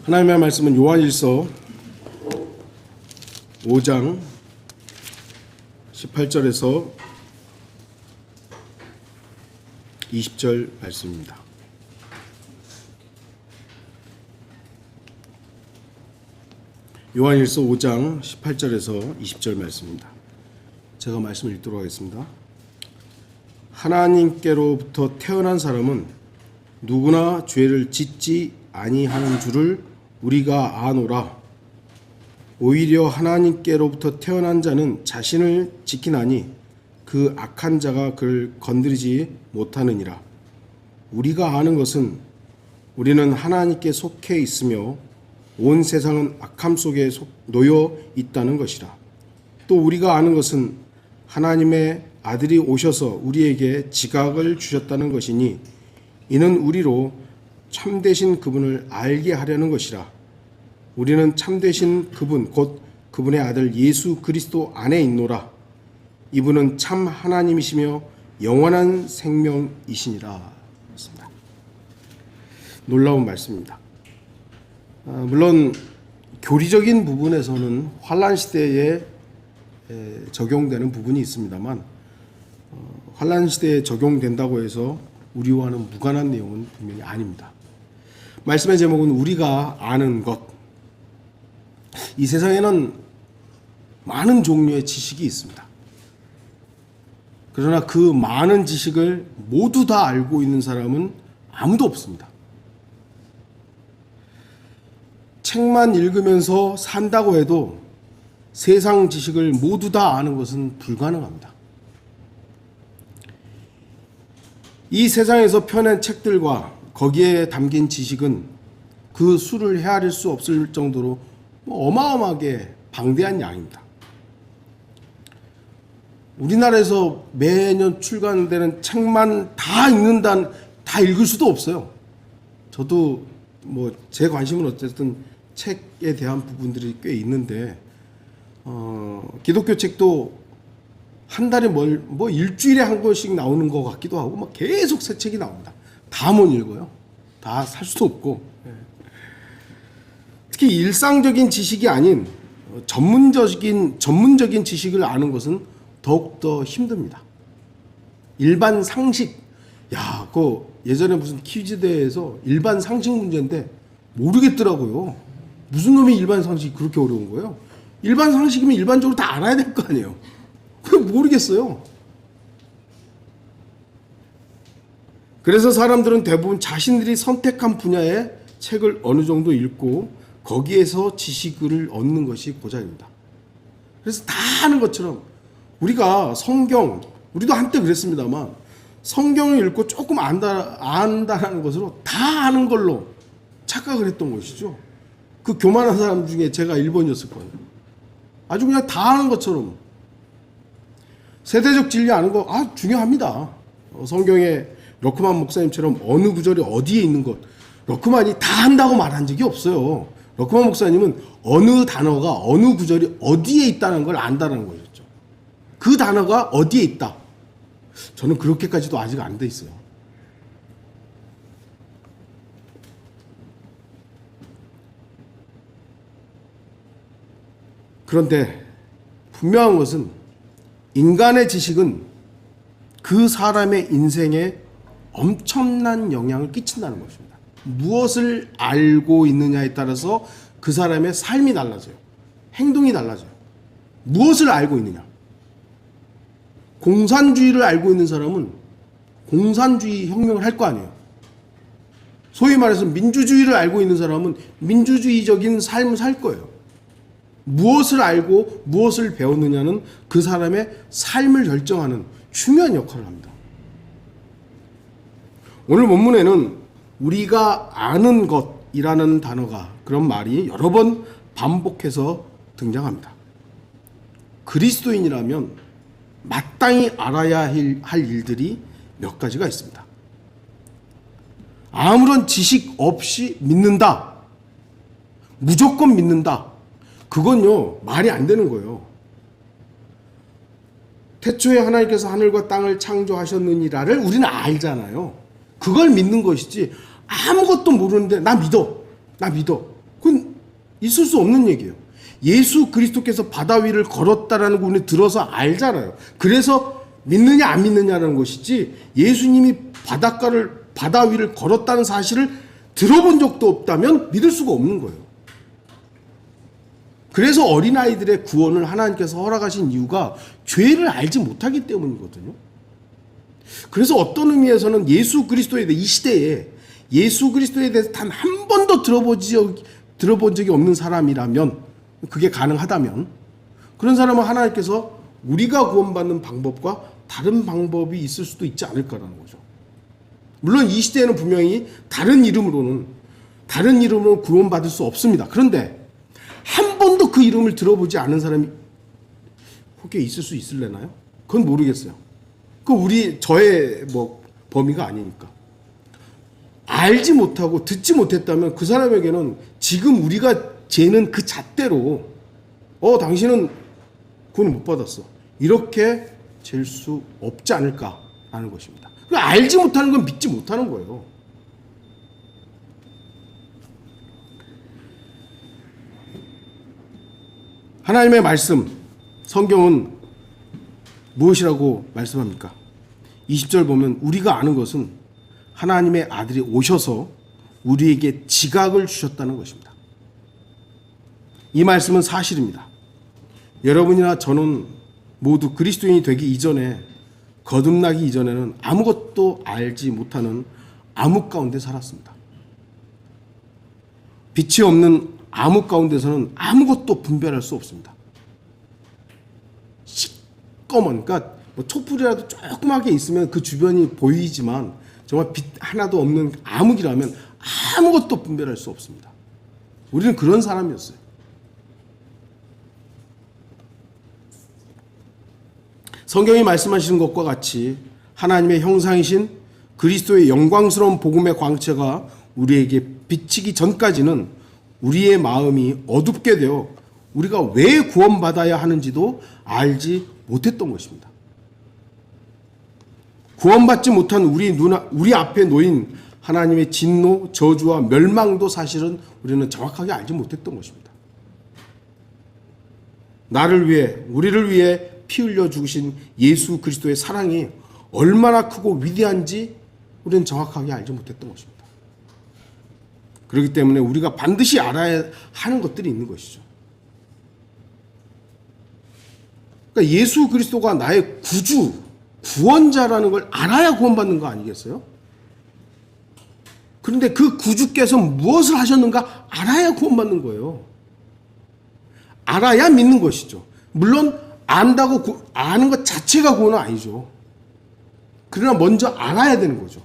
하나님의 말씀은 요한일서 5장 18절에서 20절 말씀입니다. 요한일서 5장 18절에서 20절 말씀입니다. 제가 말씀을 읽도록 하겠습니다. 하나님께로부터 태어난 사람은 누구나 죄를 짓지 아니하는 줄을 우리가 아노라. 오히려 하나님께로부터 태어난 자는 자신을 지키나니 그 악한 자가 그를 건드리지 못하느니라. 우리가 아는 것은 우리는 하나님께 속해 있으며 온 세상은 악함 속에 놓여 있다는 것이라. 또 우리가 아는 것은 하나님의 아들이 오셔서 우리에게 지각을 주셨다는 것이니 이는 우리로 참되신 그분을 알게 하려는 것이라. 우리는 참되신 그분 곧 그분의 아들 예수 그리스도 안에 있노라. 이분은 참 하나님이시며 영원한 생명이시니라. 그렇습니다. 놀라운 말씀입니다. 물론 교리적인 부분에서는 환란 시대에 적용되는 부분이 있습니다만 환란 시대에 적용된다고 해서 우리와는 무관한 내용은 분명히 아닙니다. 말씀의 제목은 우리가 아는 것. 이 세상에는 많은 종류의 지식이 있습니다. 그러나 그 많은 지식을 모두 다 알고 있는 사람은 아무도 없습니다. 책만 읽으면서 산다고 해도 세상 지식을 모두 다 아는 것은 불가능합니다. 이 세상에서 펴낸 책들과 거기에 담긴 지식은 그 수를 헤아릴 수 없을 정도로 어마어마하게 방대한 양입니다. 우리나라에서 매년 출간되는 책만 다 읽을 수도 없어요. 저도 제 관심은 어쨌든 책에 대한 부분들이 꽤 있는데 기독교 책도 한 달에 일주일에 한 권씩 나오는 것 같기도 하고 계속 새 책이 나옵니다. 다 못 읽어요. 다 살 수도 없고. 특히 일상적인 지식이 아닌 전문적인 지식을 아는 것은 더욱더 힘듭니다. 일반 상식, 예전에 무슨 퀴즈 대회에서 일반 상식 문제인데 모르겠더라고요. 무슨 놈이 일반 상식이 그렇게 어려운 거예요? 일반 상식이면 일반적으로 다 알아야 될 거 아니에요. 왜 모르겠어요? 그래서 사람들은 대부분 자신들이 선택한 분야의 책을 어느 정도 읽고 거기에서 지식을 얻는 것이 고작입니다. 그래서 다 아는 것처럼 우리가 우리도 한때 그랬습니다만 성경을 읽고 조금 안다라는 것으로 다 아는 걸로 착각을 했던 것이죠. 그 교만한 사람 중에 제가 1번이었을 거예요. 아주 그냥 다 아는 것처럼. 세대적 진리 아는 거 중요합니다. 성경에 러크만 목사님처럼 어느 구절이 어디에 있는 것, 러크만이 다 한다고 말한 적이 없어요. 러크만 목사님은 어느 단어가 어느 구절이 어디에 있다는 걸 안다는 거였죠. 그 단어가 어디에 있다. 저는 그렇게까지도 아직 안 돼 있어요. 그런데 분명한 것은 인간의 지식은 그 사람의 인생에 엄청난 영향을 끼친다는 것입니다. 무엇을 알고 있느냐에 따라서 그 사람의 삶이 달라져요. 행동이 달라져요. 무엇을 알고 있느냐. 공산주의를 알고 있는 사람은 공산주의 혁명을 할 거 아니에요. 소위 말해서 민주주의를 알고 있는 사람은 민주주의적인 삶을 살 거예요. 무엇을 알고 무엇을 배웠느냐는 그 사람의 삶을 결정하는 중요한 역할을 합니다. 오늘 본문에는 우리가 아는 것이라는 단어가, 그런 말이 여러 번 반복해서 등장합니다. 그리스도인이라면 마땅히 알아야 할 일들이 몇 가지가 있습니다. 아무런 지식 없이 믿는다. 무조건 믿는다. 그건요, 말이 안 되는 거예요. 태초에 하나님께서 하늘과 땅을 창조하셨느니라를 우리는 알잖아요. 그걸 믿는 것이지 아무것도 모르는데 나 믿어. 있을 수 없는 얘기예요. 예수 그리스도께서 바다 위를 걸었다라는 거 우리는 들어서 알잖아요. 그래서 믿느냐 안 믿느냐라는 것이지, 예수님이 바다 위를 걸었다는 사실을 들어본 적도 없다면 믿을 수가 없는 거예요. 그래서 어린아이들의 구원을 하나님께서 허락하신 이유가 죄를 알지 못하기 때문이거든요. 그래서 어떤 의미에서는 예수 그리스도에 대해, 이 시대에 예수 그리스도에 대해서 단 한 번도 들어본 적이 없는 사람이라면, 그게 가능하다면, 그런 사람은 하나님께서 우리가 구원받는 방법과 다른 방법이 있을 수도 있지 않을까라는 거죠. 물론 이 시대에는 분명히 다른 이름으로는 구원받을 수 없습니다. 그런데 한 번도 그 이름을 들어보지 않은 사람이 혹여 있을 수 있을래나요? 그건 모르겠어요. 저의 범위가 아니니까. 알지 못하고 듣지 못했다면 그 사람에게는 지금 우리가 재는 그 잣대로 당신은 구원 못 받았어, 이렇게 잴 수 없지 않을까라는 것입니다. 알지 못하는 건 믿지 못하는 거예요. 하나님의 말씀, 성경은 무엇이라고 말씀합니까? 20절 보면 우리가 아는 것은 하나님의 아들이 오셔서 우리에게 지각을 주셨다는 것입니다. 이 말씀은 사실입니다. 여러분이나 저는 모두 그리스도인이 되기 이전에, 거듭나기 이전에는 아무것도 알지 못하는 암흑 가운데 살았습니다. 빛이 없는 암흑 가운데서는 아무것도 분별할 수 없습니다. 시꺼먼, 그러니까 촛불이라도 조그맣게 있으면 그 주변이 보이지만 정말 빛 하나도 없는 암흑이라면 아무것도 분별할 수 없습니다. 우리는 그런 사람이었어요. 성경이 말씀하시는 것과 같이 하나님의 형상이신 그리스도의 영광스러운 복음의 광채가 우리에게 비치기 전까지는 우리의 마음이 어둡게 되어 우리가 왜 구원받아야 하는지도 알지 못했던 것입니다. 구원받지 못한 우리 앞에 놓인 하나님의 진노, 저주와 멸망도 사실은 우리는 정확하게 알지 못했던 것입니다. 나를 위해, 우리를 위해 피 흘려 죽으신 예수 그리스도의 사랑이 얼마나 크고 위대한지 우리는 정확하게 알지 못했던 것입니다. 그렇기 때문에 우리가 반드시 알아야 하는 것들이 있는 것이죠. 그러니까 예수 그리스도가 나의 구주, 구원자라는 걸 알아야 구원받는 거 아니겠어요? 그런데 그 구주께서 무엇을 하셨는가 알아야 구원받는 거예요. 알아야 믿는 것이죠. 물론 안다고 아는 것 자체가 구원은 아니죠. 그러나 먼저 알아야 되는 거죠.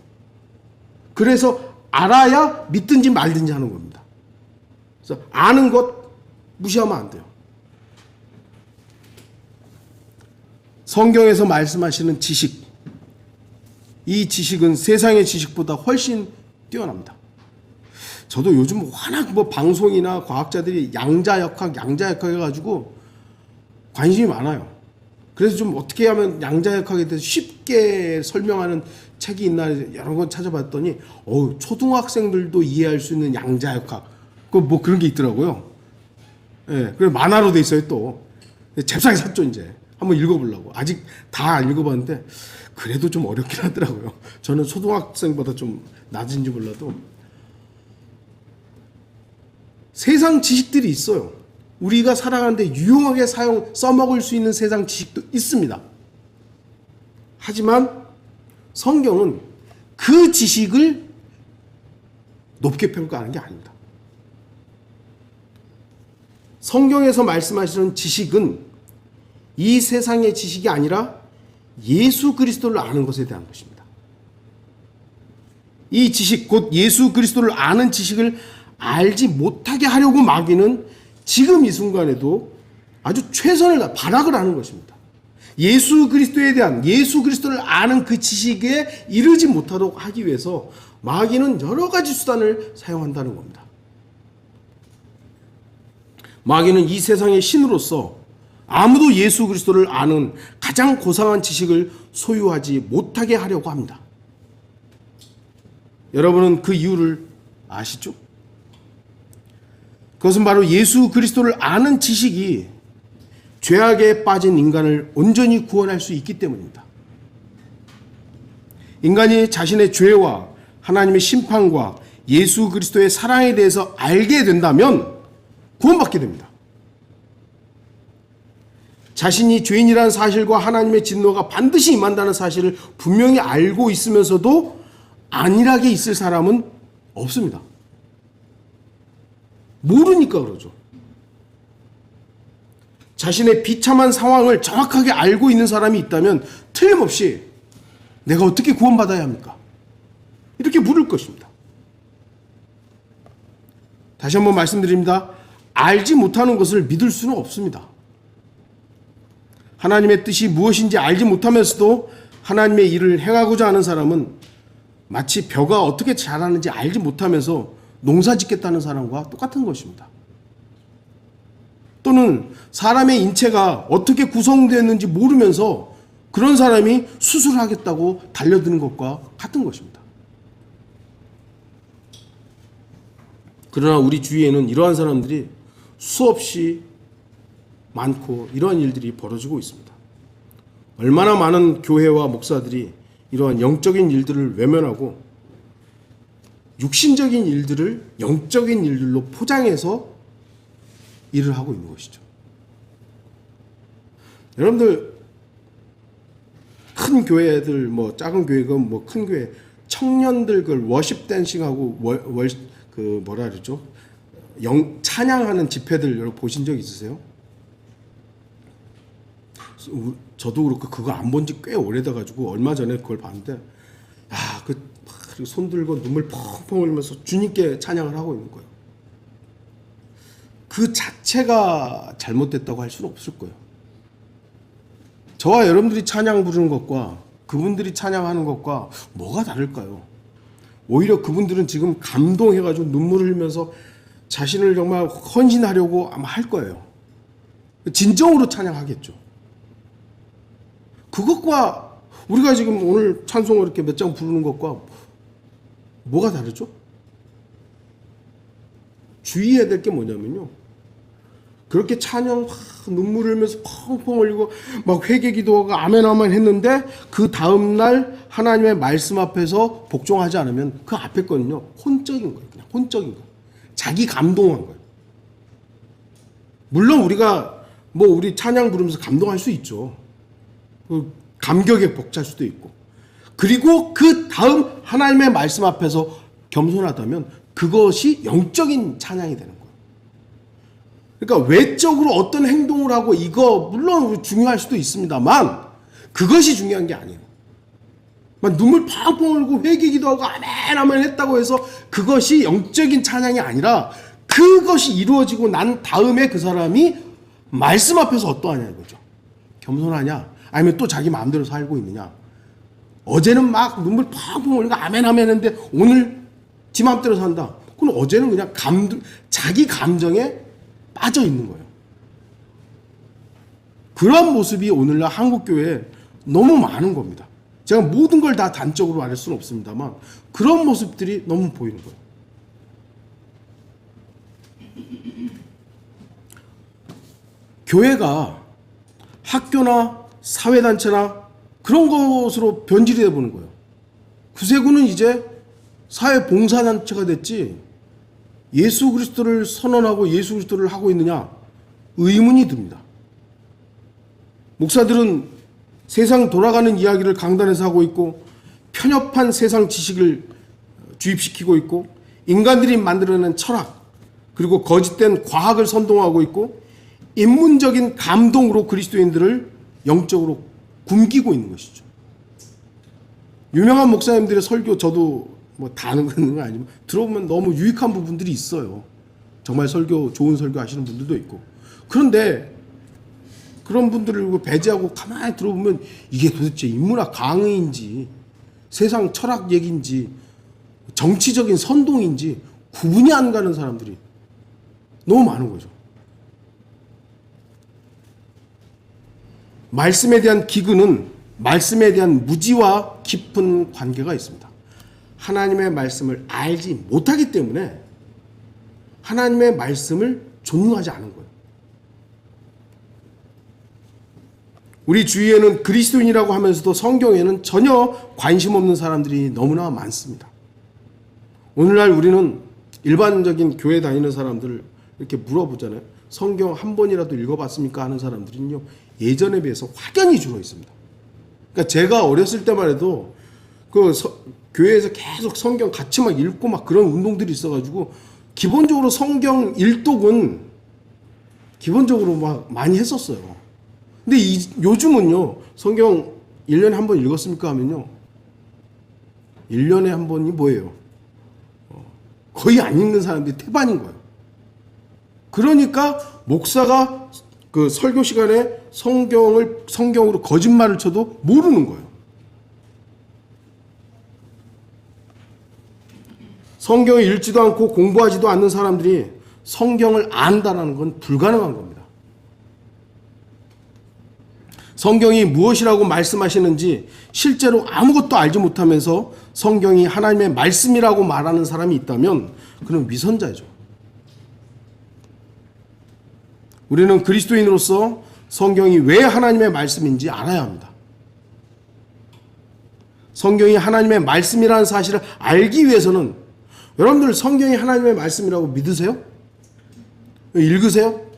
그래서 알아야 믿든지 말든지 하는 겁니다. 그래서 아는 것 무시하면 안 돼요. 성경에서 말씀하시는 지식, 이 지식은 세상의 지식보다 훨씬 뛰어납니다. 저도 요즘 워낙 방송이나 과학자들이 양자역학 해가지고 관심이 많아요. 그래서 좀 어떻게 하면 양자역학에 대해서 쉽게 설명하는 책이 있나 여러 번 찾아봤더니 초등학생들도 이해할 수 있는 양자역학 그런 게 있더라고요. 예, 그래서 만화로 돼 있어요. 또 잽싸게 샀죠. 이제 한번 읽어보려고. 아직 다 안 읽어봤는데 그래도 좀 어렵긴 하더라고요. 저는 초등학생보다 좀 낮은지 몰라도 세상 지식들이 있어요. 우리가 살아가는데 유용하게 써먹을 수 있는 세상 지식도 있습니다. 하지만 성경은 그 지식을 높게 평가하는 게 아닙니다. 성경에서 말씀하시는 지식은 이 세상의 지식이 아니라 예수 그리스도를 아는 것에 대한 것입니다. 이 지식, 곧 예수 그리스도를 아는 지식을 알지 못하게 하려고 마귀는 지금 이 순간에도 아주 최선을 다 발악을 하는 것입니다. 예수 그리스도에 대한, 예수 그리스도를 아는 그 지식에 이르지 못하도록 하기 위해서 마귀는 여러 가지 수단을 사용한다는 겁니다. 마귀는 이 세상의 신으로서 아무도 예수 그리스도를 아는 가장 고상한 지식을 소유하지 못하게 하려고 합니다. 여러분은 그 이유를 아시죠? 그것은 바로 예수 그리스도를 아는 지식이 죄악에 빠진 인간을 온전히 구원할 수 있기 때문입니다. 인간이 자신의 죄와 하나님의 심판과 예수 그리스도의 사랑에 대해서 알게 된다면 구원받게 됩니다. 자신이 죄인이라는 사실과 하나님의 진노가 반드시 임한다는 사실을 분명히 알고 있으면서도 안일하게 있을 사람은 없습니다. 모르니까 그러죠. 자신의 비참한 상황을 정확하게 알고 있는 사람이 있다면 틀림없이 내가 어떻게 구원받아야 합니까? 이렇게 물을 것입니다. 다시 한번 말씀드립니다. 알지 못하는 것을 믿을 수는 없습니다. 하나님의 뜻이 무엇인지 알지 못하면서도 하나님의 일을 행하고자 하는 사람은 마치 벼가 어떻게 자라는지 알지 못하면서 농사 짓겠다는 사람과 똑같은 것입니다. 또는 사람의 인체가 어떻게 구성되었는지 모르면서 그런 사람이 수술하겠다고 달려드는 것과 같은 것입니다. 그러나 우리 주위에는 이러한 사람들이 수없이 많고 이러한 일들이 벌어지고 있습니다. 얼마나 많은 교회와 목사들이 이러한 영적인 일들을 외면하고 육신적인 일들을 영적인 일들로 포장해서 일을 하고 있는 것이죠. 여러분들 큰 교회들 뭐 작은 교회건 뭐 큰 교회 청년들 그 워십 댄싱하고 그 뭐라 그러죠? 찬양하는 집회들 여러분 보신 적 있으세요? 저도 그렇고 그거 안 본 지 꽤 오래돼 가지고 얼마 전에 그걸 봤는데 야, 그 손 들고 눈물 펑펑 흘리면서 주님께 찬양을 하고 있는 거예요. 그 자체가 잘못됐다고 할 수는 없을 거예요. 저와 여러분들이 찬양 부르는 것과 그분들이 찬양하는 것과 뭐가 다를까요? 오히려 그분들은 지금 감동해가지고 눈물을 흘리면서 자신을 정말 헌신하려고 아마 할 거예요. 진정으로 찬양하겠죠. 그것과 우리가 지금 오늘 찬송을 이렇게 몇 장 부르는 것과 뭐가 다르죠? 주의해야 될 게 뭐냐면요. 그렇게 찬양 눈물 흘리면서 펑펑 흘리고 막 회개 기도하고 아멘 아멘 했는데 그 다음날 하나님의 말씀 앞에서 복종하지 않으면 그 앞에 거는요 혼적인 거예요. 그냥 혼적인 거예요. 자기 감동한 거예요. 물론 우리가 뭐 우리 찬양 부르면서 감동할 수 있죠. 감격에 벅찰 수도 있고 그리고 그 다음 하나님의 말씀 앞에서 겸손하다면 그것이 영적인 찬양이 되는 거예요. 그러니까 외적으로 어떤 행동을 하고 이거 물론 중요할 수도 있습니다만 그것이 중요한 게 아니에요. 막 눈물 펑펑 흘리고 회개기도 하고 아멘 아멘 했다고 해서 그것이 영적인 찬양이 아니라 그것이 이루어지고 난 다음에 그 사람이 말씀 앞에서 어떠하냐 이거죠. 겸손하냐 아니면 또 자기 마음대로 살고 있느냐. 어제는 막 눈물 펑펑 흘리고 아멘 아멘 했는데 오늘 지 마음대로 산다. 그럼 어제는 그냥 자기 감정에 빠져 있는 거예요. 그런 모습이 오늘날 한국교회에 너무 많은 겁니다. 제가 모든 걸 다 단적으로 말할 수는 없습니다만 그런 모습들이 너무 보이는 거예요. 교회가 학교나 사회단체나 그런 것으로 변질이 돼보는 거예요. 구세군은 이제 사회봉사단체가 됐지 예수 그리스도를 선언하고 예수 그리스도를 하고 있느냐 의문이 듭니다. 목사들은 세상 돌아가는 이야기를 강단에서 하고 있고 편협한 세상 지식을 주입시키고 있고 인간들이 만들어낸 철학 그리고 거짓된 과학을 선동하고 있고 인문적인 감동으로 그리스도인들을 영적으로 굶기고 있는 것이죠. 유명한 목사님들의 설교 저도 뭐 다 아는 건 아니지만 들어보면 너무 유익한 부분들이 있어요. 정말 좋은 설교 하시는 분들도 있고. 그런데 그런 분들을 배제하고 가만히 들어보면 이게 도대체 인문학 강의인지 세상 철학 얘기인지 정치적인 선동인지 구분이 안 가는 사람들이 너무 많은 거죠. 말씀에 대한 기근은 말씀에 대한 무지와 깊은 관계가 있습니다. 하나님의 말씀을 알지 못하기 때문에 하나님의 말씀을 존중하지 않은 거예요. 우리 주위에는 그리스도인이라고 하면서도 성경에는 전혀 관심 없는 사람들이 너무나 많습니다. 오늘날 우리는 일반적인 교회 다니는 사람들 이렇게 물어보잖아요. 성경 한 번이라도 읽어봤습니까? 하는 사람들은요, 예전에 비해서 확연히 줄어 있습니다. 그러니까 제가 어렸을 때만 해도 교회에서 계속 성경 같이 막 읽고 막 그런 운동들이 있어가지고 기본적으로 성경 일독은 기본적으로 막 많이 했었어요. 근데 요즘은요, 성경 1년에 한 번 읽었습니까? 하면요, 1년에 한 번이 뭐예요? 거의 안 읽는 사람들이 태반인 거예요. 그러니까 목사가 그 설교 시간에 성경으로 거짓말을 쳐도 모르는 거예요. 성경을 읽지도 않고 공부하지도 않는 사람들이 성경을 안다라는 건 불가능한 겁니다. 성경이 무엇이라고 말씀하시는지 실제로 아무것도 알지 못하면서 성경이 하나님의 말씀이라고 말하는 사람이 있다면 그는 위선자죠. 우리는 그리스도인으로서 성경이 왜 하나님의 말씀인지 알아야 합니다. 성경이 하나님의 말씀이라는 사실을 알기 위해서는 여러분들 성경이 하나님의 말씀이라고 믿으세요? 읽으세요?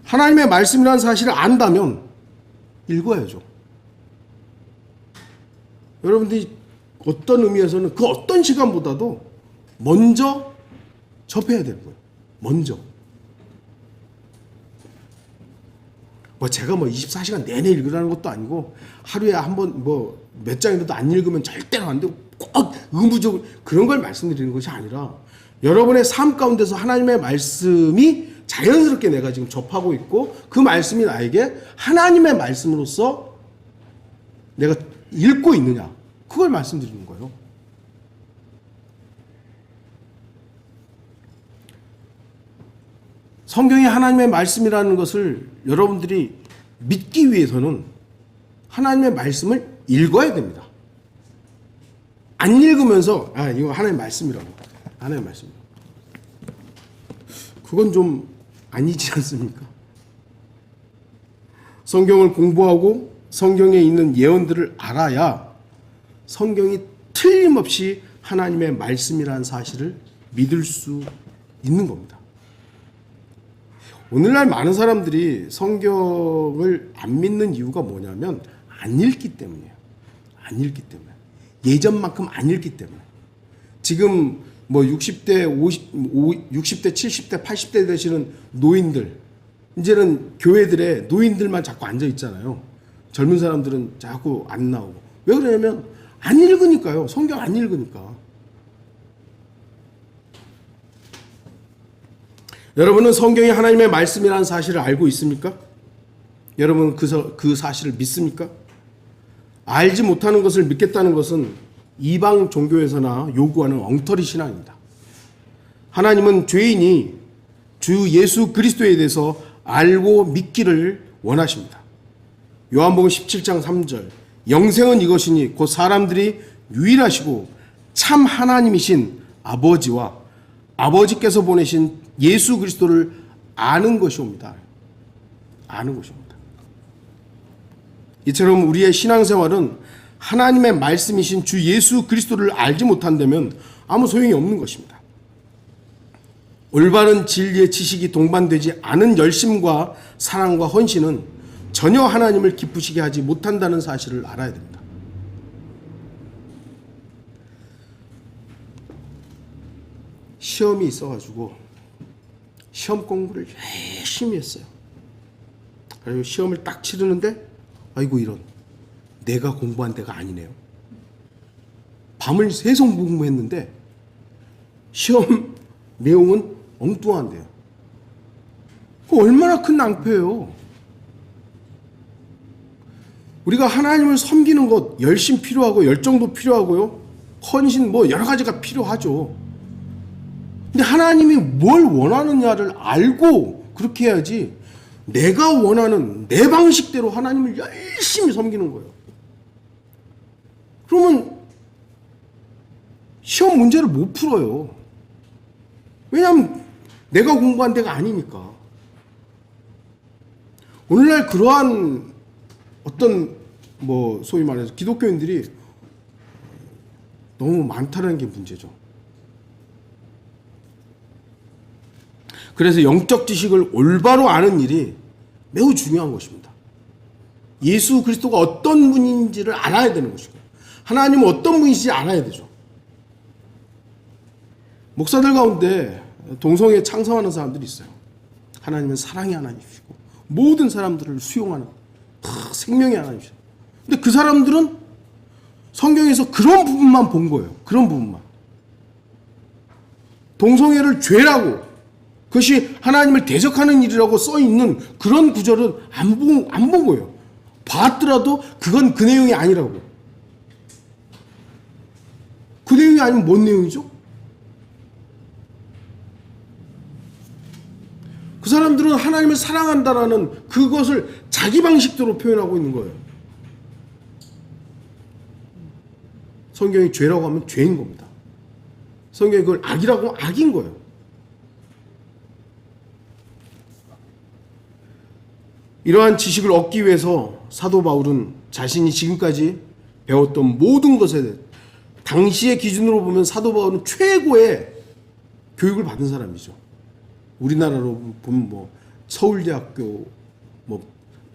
하나님의 말씀이라는 사실을 안다면 읽어야죠. 여러분들이 어떤 의미에서는 그 어떤 시간보다도 먼저 접해야 되는 거예요. 먼저. 제가 24시간 내내 읽으라는 것도 아니고 하루에 한 번 몇 장이라도 안 읽으면 절대로 안 되고 꼭 의무적으로 그런 걸 말씀드리는 것이 아니라 여러분의 삶 가운데서 하나님의 말씀이 자연스럽게 내가 지금 접하고 있고 그 말씀이 나에게 하나님의 말씀으로서 내가 읽고 있느냐, 그걸 말씀드리는 거예요. 성경이 하나님의 말씀이라는 것을 여러분들이 믿기 위해서는 하나님의 말씀을 읽어야 됩니다. 안 읽으면서 이거 하나님의 말씀이라고, 하나님의 말씀, 그건 좀 아니지 않습니까? 성경을 공부하고 성경에 있는 예언들을 알아야 성경이 틀림없이 하나님의 말씀이라는 사실을 믿을 수 있는 겁니다. 오늘날 많은 사람들이 성경을 안 믿는 이유가 뭐냐면 안 읽기 때문이에요. 안 읽기 때문에. 예전만큼 안 읽기 때문에. 지금 60대, 60대, 70대, 80대 되시는 노인들, 이제는 교회들에 노인들만 자꾸 앉아 있잖아요. 젊은 사람들은 자꾸 안 나오고. 왜 그러냐면 안 읽으니까요. 성경 안 읽으니까. 여러분은 성경이 하나님의 말씀이라는 사실을 알고 있습니까? 여러분은 그 사실을 믿습니까? 알지 못하는 것을 믿겠다는 것은 이방 종교에서나 요구하는 엉터리 신앙입니다. 하나님은 죄인이 주 예수 그리스도에 대해서 알고 믿기를 원하십니다. 요한복음 17장 3절, 영생은 이것이니 곧 사람들이 유일하시고 참 하나님이신 아버지와 아버지께서 보내신 예수 그리스도를 아는 것이옵니다. 아는 것이옵니다. 이처럼 우리의 신앙생활은 하나님의 말씀이신 주 예수 그리스도를 알지 못한다면 아무 소용이 없는 것입니다. 올바른 진리의 지식이 동반되지 않은 열심과 사랑과 헌신은 전혀 하나님을 기쁘시게 하지 못한다는 사실을 알아야 됩니다. 시험이 있어가지고 시험 공부를 열심히 했어요. 그리고 시험을 딱 치르는데 아이고 이런, 내가 공부한 데가 아니네요. 밤을 새송 공부했는데 시험 내용은 엉뚱한데요. 그 얼마나 큰 낭패예요. 우리가 하나님을 섬기는 것 열심 필요하고 열정도 필요하고요. 헌신 여러 가지가 필요하죠. 근데 하나님이 뭘 원하느냐를 알고 그렇게 해야지 내가 원하는 내 방식대로 하나님을 열심히 섬기는 거예요. 그러면 시험 문제를 못 풀어요. 왜냐하면 내가 공부한 데가 아니니까. 오늘날 그러한 어떤 소위 말해서 기독교인들이 너무 많다는 게 문제죠. 그래서 영적 지식을 올바로 아는 일이 매우 중요한 것입니다. 예수 그리스도가 어떤 분인지를 알아야 되는 것이고, 하나님은 어떤 분인지 알아야 되죠. 목사들 가운데 동성애 창성하는 사람들이 있어요. 하나님은 사랑의 하나님이시고 모든 사람들을 수용하는 생명의 하나님이시죠. 근데 그 사람들은 성경에서 그런 부분만 본 거예요. 그런 부분만. 동성애를 죄라고, 그것이 하나님을 대적하는 일이라고 써있는 그런 구절은 안 본 거예요. 봤더라도 그건 그 내용이 아니라고. 그 내용이 아니면 뭔 내용이죠? 그 사람들은 하나님을 사랑한다라는 그것을 자기 방식대로 표현하고 있는 거예요. 성경이 죄라고 하면 죄인 겁니다. 성경이 그걸 악이라고 하면 악인 거예요. 이러한 지식을 얻기 위해서 사도 바울은 자신이 지금까지 배웠던 모든 것에 대해, 당시의 기준으로 보면 사도 바울은 최고의 교육을 받은 사람이죠. 우리나라로 보면 서울대학교,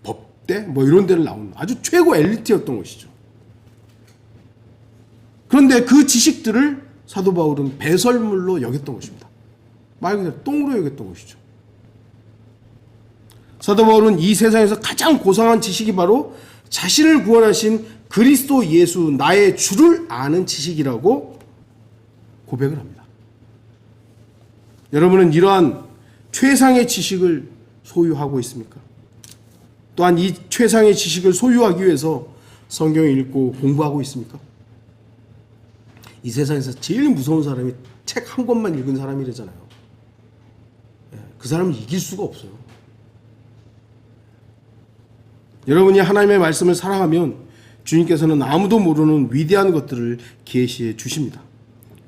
법대, 이런 데를 나오는 아주 최고 엘리트였던 것이죠. 그런데 그 지식들을 사도 바울은 배설물로 여겼던 것입니다. 말 그대로 똥으로 여겼던 것이죠. 사도 바울은 이 세상에서 가장 고상한 지식이 바로 자신을 구원하신 그리스도 예수 나의 주를 아는 지식이라고 고백을 합니다. 여러분은 이러한 최상의 지식을 소유하고 있습니까? 또한 이 최상의 지식을 소유하기 위해서 성경을 읽고 공부하고 있습니까? 이 세상에서 제일 무서운 사람이 책 한 권만 읽은 사람이래잖아요. 그 사람은 이길 수가 없어요. 여러분이 하나님의 말씀을 사랑하면 주님께서는 아무도 모르는 위대한 것들을 계시해 주십니다.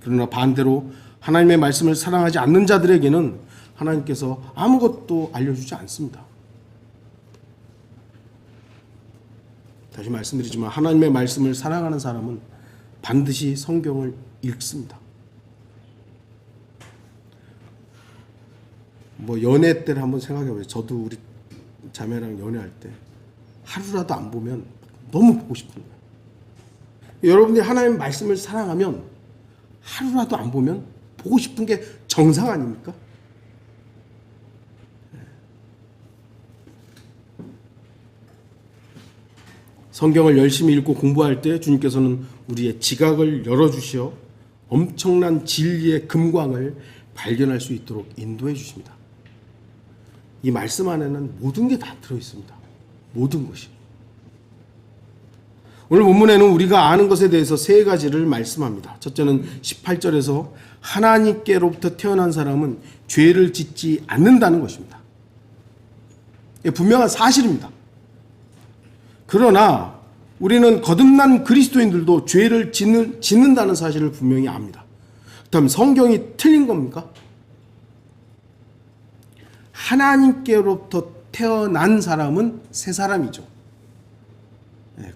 그러나 반대로 하나님의 말씀을 사랑하지 않는 자들에게는 하나님께서 아무것도 알려주지 않습니다. 다시 말씀드리지만 하나님의 말씀을 사랑하는 사람은 반드시 성경을 읽습니다. 연애 때를 한번 생각해보세요. 저도 우리 자매랑 연애할 때 하루라도 안 보면 너무 보고 싶은 거예요. 여러분들이 하나님의 말씀을 사랑하면 하루라도 안 보면 보고 싶은 게 정상 아닙니까? 성경을 열심히 읽고 공부할 때 주님께서는 우리의 지각을 열어주시어 엄청난 진리의 금광을 발견할 수 있도록 인도해 주십니다. 이 말씀 안에는 모든 게 다 들어있습니다. 모든 것이. 오늘 본문에는 우리가 아는 것에 대해서 세 가지를 말씀합니다. 첫째는 18절에서 하나님께로부터 태어난 사람은 죄를 짓지 않는다는 것입니다. 이게 분명한 사실입니다. 그러나 우리는 거듭난 그리스도인들도 죄를 짓는다는 사실을 분명히 압니다. 그렇다면 성경이 틀린 겁니까? 하나님께로부터 태어난 사람은 새 사람이죠.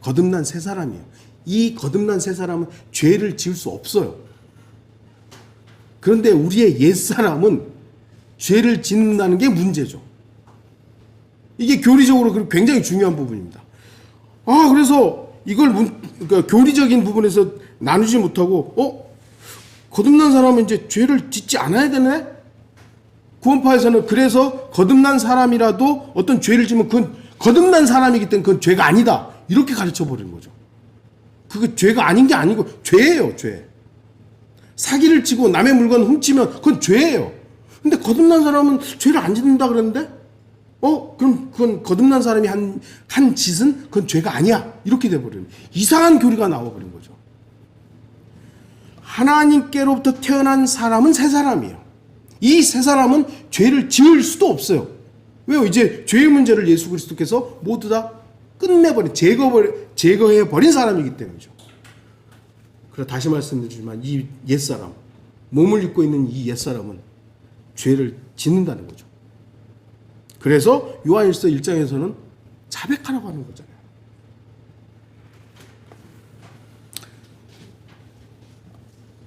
거듭난 새 사람이에요. 이 거듭난 새 사람은 죄를 지을 수 없어요. 그런데 우리의 옛사람은 죄를 짓는다는 게 문제죠. 이게 교리적으로 굉장히 중요한 부분입니다. 그래서 이걸 그러니까 교리적인 부분에서 나누지 못하고 거듭난 사람은 이제 죄를 짓지 않아야 되네? 구원파에서는 그래서 거듭난 사람이라도 어떤 죄를 지면 그건 거듭난 사람이기 때문에 그건 죄가 아니다. 이렇게 가르쳐 버리는 거죠. 그게 죄가 아닌 게 아니고 죄예요, 죄. 사기를 치고 남의 물건 훔치면 그건 죄예요. 근데 거듭난 사람은 죄를 안 짓는다 그랬는데 그럼 그건 거듭난 사람이 한 짓은 그건 죄가 아니야. 이렇게 돼버리는 이상한 교리가 나와버린 거죠. 하나님께로부터 태어난 사람은 새 사람이에요. 이 새 사람은 죄를 지을 수도 없어요. 왜요? 이제 죄의 문제를 예수 그리스도께서 모두 다 끝내버린, 제거해버린 사람이기 때문이죠. 그래 다시 말씀드리지만 이 옛사람, 몸을 입고 있는 이 옛사람은 죄를 짓는다는 거죠. 그래서 요한일서 1장에서는 자백하라고 하는 거잖아요.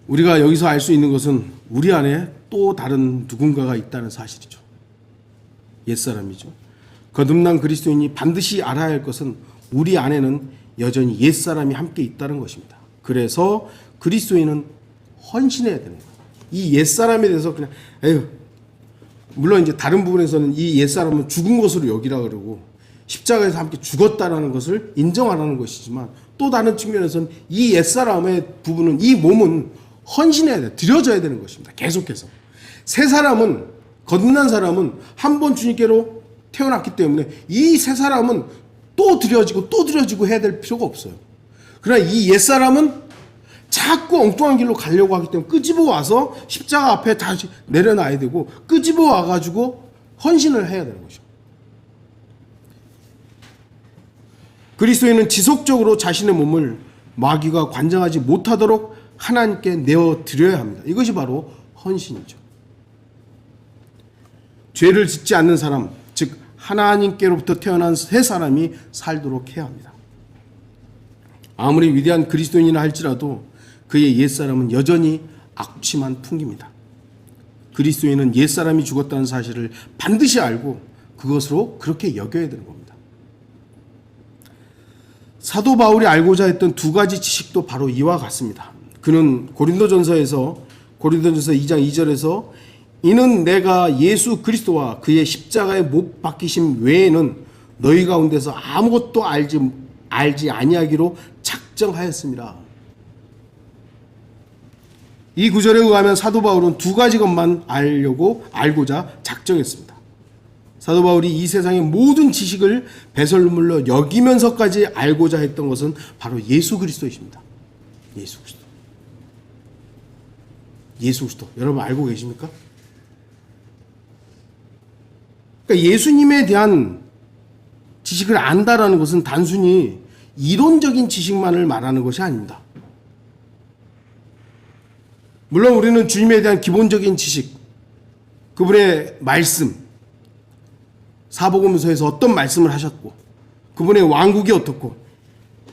우리가 여기서 알 수 있는 것은 우리 안에 또 다른 누군가가 있다는 사실이죠. 옛사람이죠. 거듭난 그리스도인이 반드시 알아야 할 것은 우리 안에는 여전히 옛사람이 함께 있다는 것입니다. 그래서 그리스도인은 헌신해야 되는 거예요. 이 옛사람에 대해서 그냥 물론 이제 다른 부분에서는 이 옛사람은 죽은 것으로 여기라 그러고 십자가에서 함께 죽었다라는 것을 인정하라는 것이지만 또 다른 측면에서는 이 옛사람의 부분은 이 몸은 헌신해야 돼. 드려져야 되는 것입니다. 계속해서. 새 사람은 거듭난 사람은 한 번 주님께로 태어났기 때문에 이 새 사람은 또 드려지고 해야 될 필요가 없어요. 그러나 이 옛사람은 자꾸 엉뚱한 길로 가려고 하기 때문에 끄집어 와서 십자가 앞에 다시 내려놔야 되고 끄집어 와가지고 헌신을 해야 되는 것이죠. 그리스도인은 지속적으로 자신의 몸을 마귀가 관장하지 못하도록 하나님께 내어드려야 합니다. 이것이 바로 헌신이죠. 죄를 짓지 않는 사람, 즉 하나님께로부터 태어난 새 사람이 살도록 해야 합니다. 아무리 위대한 그리스도인이라 할지라도 그의 옛사람은 여전히 악취만 풍깁니다. 그리스도인은 옛사람이 죽었다는 사실을 반드시 알고 그것으로 그렇게 여겨야 되는 겁니다. 사도 바울이 알고자 했던 두 가지 지식도 바로 이와 같습니다. 그는 고린도전서 2장 2절에서 이는 내가 예수 그리스도와 그의 십자가에 못 박히심 외에는 너희 가운데서 아무것도 알지 아니하기로 작정하였습니다. 이 구절에 의하면 사도 바울은 두 가지 것만 알고자 작정했습니다. 사도 바울이 이 세상의 모든 지식을 배설물로 여기면서까지 알고자 했던 것은 바로 예수 그리스도이십니다. 예수 그리스도. 예수 그리스도. 여러분 알고 계십니까? 그러니까 예수님에 대한 지식을 안다라는 것은 단순히 이론적인 지식만을 말하는 것이 아닙니다. 물론 우리는 주님에 대한 기본적인 지식, 그분의 말씀, 사복음서에서 어떤 말씀을 하셨고 그분의 왕국이 어떻고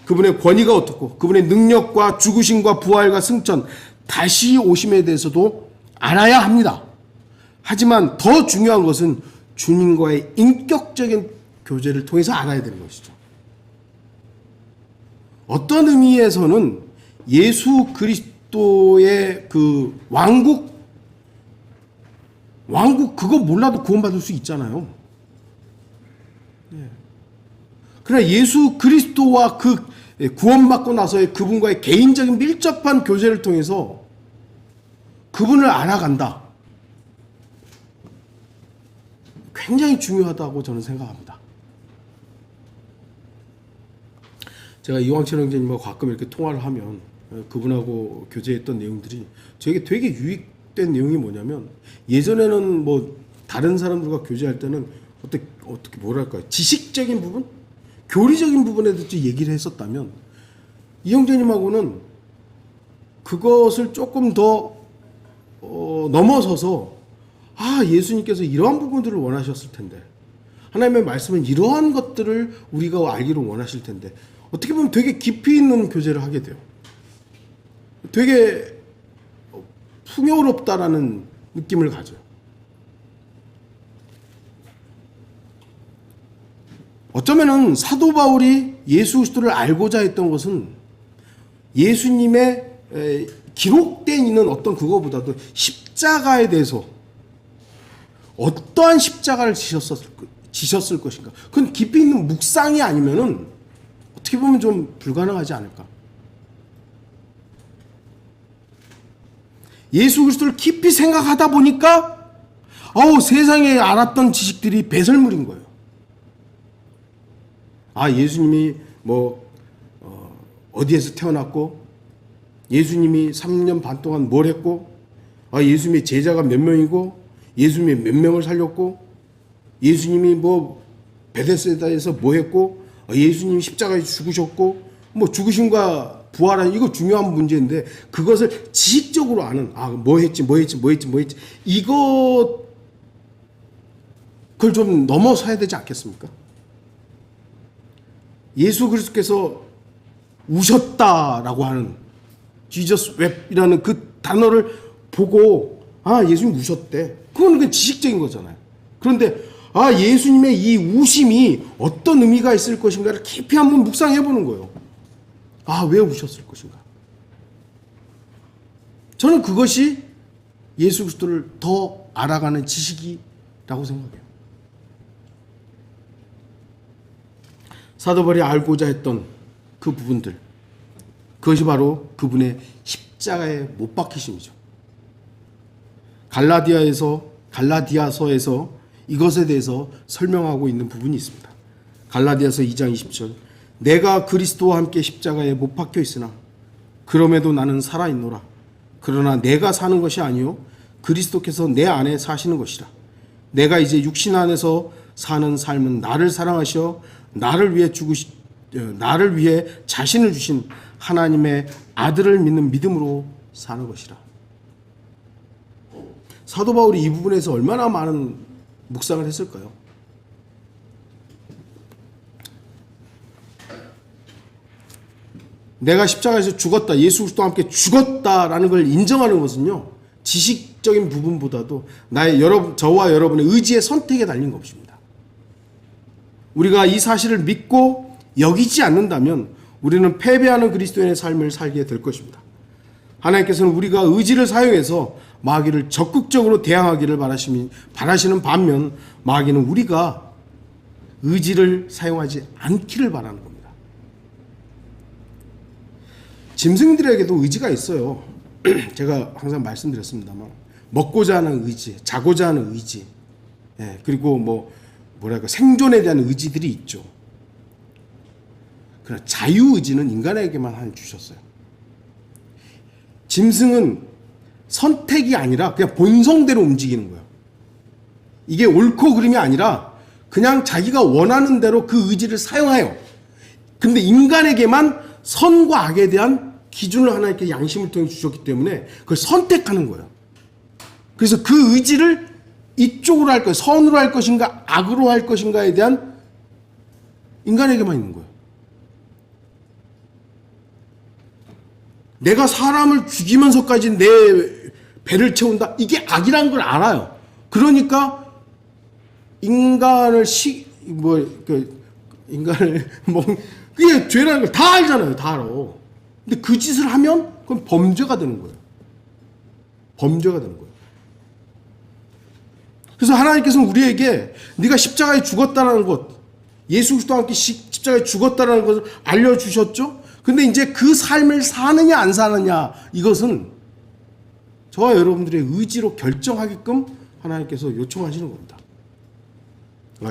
그분의 권위가 어떻고 그분의 능력과 죽으심과 부활과 승천, 다시 오심에 대해서도 알아야 합니다. 하지만 더 중요한 것은 주님과의 인격적인 교제를 통해서 알아야 되는 것이죠. 어떤 의미에서는 예수 그리스도의 그 왕국 그거 몰라도 구원받을 수 있잖아요. 그러나 예수 그리스도와 그 구원받고 나서의 그분과의 개인적인 밀접한 교제를 통해서 그분을 알아간다. 굉장히 중요하다고 저는 생각합니다. 제가 이광철 형제님하고 가끔 이렇게 통화를 하면 그분하고 교제했던 내용들이 저에게 되게 유익된 내용이 뭐냐면 예전에는 뭐 다른 사람들과 교제할 때는 어떻게 뭐랄까요, 지식적인 부분, 교리적인 부분에 대해서 얘기를 했었다면 이 형제님하고는 그것을 조금 더 넘어서서 예수님께서 이러한 부분들을 원하셨을 텐데 하나님의 말씀은 이러한 것들을 우리가 알기를 원하실 텐데 어떻게 보면 되게 깊이 있는 교제를 하게 돼요. 되게 풍요롭다라는 느낌을 가져요. 어쩌면은 사도 바울이 예수 그리스도를 알고자 했던 것은 예수님의 기록되어 있는 어떤 그거보다도 십자가에 대해서 어떠한 십자가를 지셨을 것인가. 그건 깊이 있는 묵상이 아니면은 어떻게 보면 좀 불가능하지 않을까. 예수 그리스도를 깊이 생각하다 보니까 세상에 알았던 지식들이 배설물인 거예요. 예수님이 어디에서 태어났고 예수님이 3년 반 동안 뭘 했고 예수님의 제자가 몇 명이고 예수님이 몇 명을 살렸고 예수님이 베데스다에서 뭐 했고 예수님이 십자가에 죽으셨고 죽으심과 부활한 이거 중요한 문제인데 그것을 지식적으로 아는 뭐 했지 이거 그걸 좀 넘어서야 되지 않겠습니까? 예수 그리스도께서 우셨다라고 하는 Jesus wep이라는 그 단어를 보고 예수님 우셨대. 그거는 그냥 지식적인 거잖아요. 그런데 예수님의 이 우심이 어떤 의미가 있을 것인가를 깊이 한번 묵상해 보는 거예요. 왜 우셨을 것인가? 저는 그것이 예수 그리스도를 더 알아가는 지식이라고 생각해요. 사도 바울이 알고자 했던 그 부분들, 그것이 바로 그분의 십자가에 못 박히심이죠. 갈라디아서에서 이것에 대해서 설명하고 있는 부분이 있습니다. 갈라디아서 2장 20절, 내가 그리스도와 함께 십자가에 못 박혀 있으나 그럼에도 나는 살아있노라. 그러나 내가 사는 것이 아니요 그리스도께서 내 안에 사시는 것이라. 내가 이제 육신 안에서 사는 삶은 나를 사랑하셔 나를 위해 자신을 주신 하나님의 아들을 믿는 믿음으로 사는 것이라. 사도 바울이 이 부분에서 얼마나 많은 묵상을 했을까요? 내가 십자가에서 죽었다, 예수 그리스도와 함께 죽었다라는 걸 인정하는 것은요, 지식적인 부분보다도 저와 여러분의 의지의 선택에 달린 것입니다. 우리가 이 사실을 믿고 여기지 않는다면 우리는 패배하는 그리스도인의 삶을 살게 될 것입니다. 하나님께서는 우리가 의지를 사용해서 마귀를 적극적으로 대항하기를 바라시는 반면 마귀는 우리가 의지를 사용하지 않기를 바라는 겁니다. 짐승들에게도 의지가 있어요. 제가 항상 말씀드렸습니다만 먹고자 하는 의지, 자고자 하는 의지, 그리고 생존에 대한 의지들이 있죠. 그러나 자유의지는 인간에게만 하나님 주셨어요. 짐승은 선택이 아니라 그냥 본성대로 움직이는 거예요. 이게 옳고 그름이 아니라 그냥 자기가 원하는 대로 그 의지를 사용해요. 근데 인간에게만 선과 악에 대한 기준을 하나님께 양심을 통해 주셨기 때문에 그걸 선택하는 거예요. 그래서 그 의지를 이쪽으로 할 것인가, 선으로 할 것인가, 악으로 할 것인가에 대한 인간에게만 있는 거예요. 내가 사람을 죽이면서까지 내 배를 채운다? 이게 악이라는 걸 알아요. 그러니까 그게 죄라는 걸 다 알잖아요. 다 알아. 근데 그 짓을 하면 그건 범죄가 되는 거예요. 범죄가 되는 거예요. 그래서 하나님께서는 우리에게 네가 십자가에 죽었다는 것, 예수 그리스도와 함께 십자가에 죽었다는 것을 알려주셨죠. 근데 이제 그 삶을 사느냐 안 사느냐, 이것은 저와 여러분들의 의지로 결정하게끔 하나님께서 요청하시는 겁니다.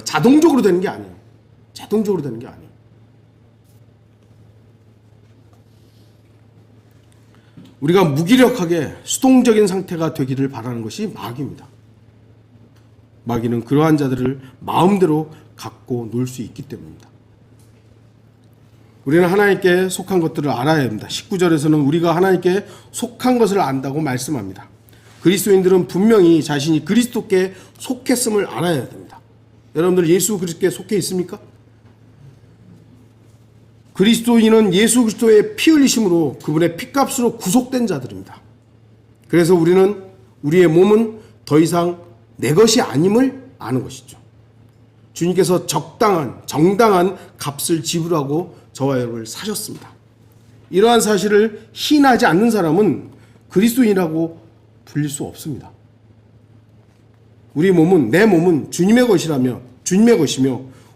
자동적으로 되는 게 아니에요. 자동적으로 되는 게 아니에요. 우리가 무기력하게 수동적인 상태가 되기를 바라는 것이 마귀입니다. 마귀는 그러한 자들을 마음대로 갖고 놀 수 있기 때문입니다. 우리는 하나님께 속한 것들을 알아야 합니다. 19절에서는 우리가 하나님께 속한 것을 안다고 말씀합니다. 그리스도인들은 분명히 자신이 그리스도께 속했음을 알아야 됩니다. 여러분들 예수 그리스도께 속해 있습니까? 그리스도인은 예수 그리스도의 피 흘리심으로 그분의 피값으로 구속된 자들입니다. 그래서 우리는 우리의 몸은 더 이상 내 것이 아님을 아는 것이죠. 주님께서 정당한 값을 지불하고 저와 여러분을 사셨습니다. 이러한 사실을 희인하지 않는 사람은 그리스도인이라고 불릴 수 없습니다. 내 몸은 주님의 것이며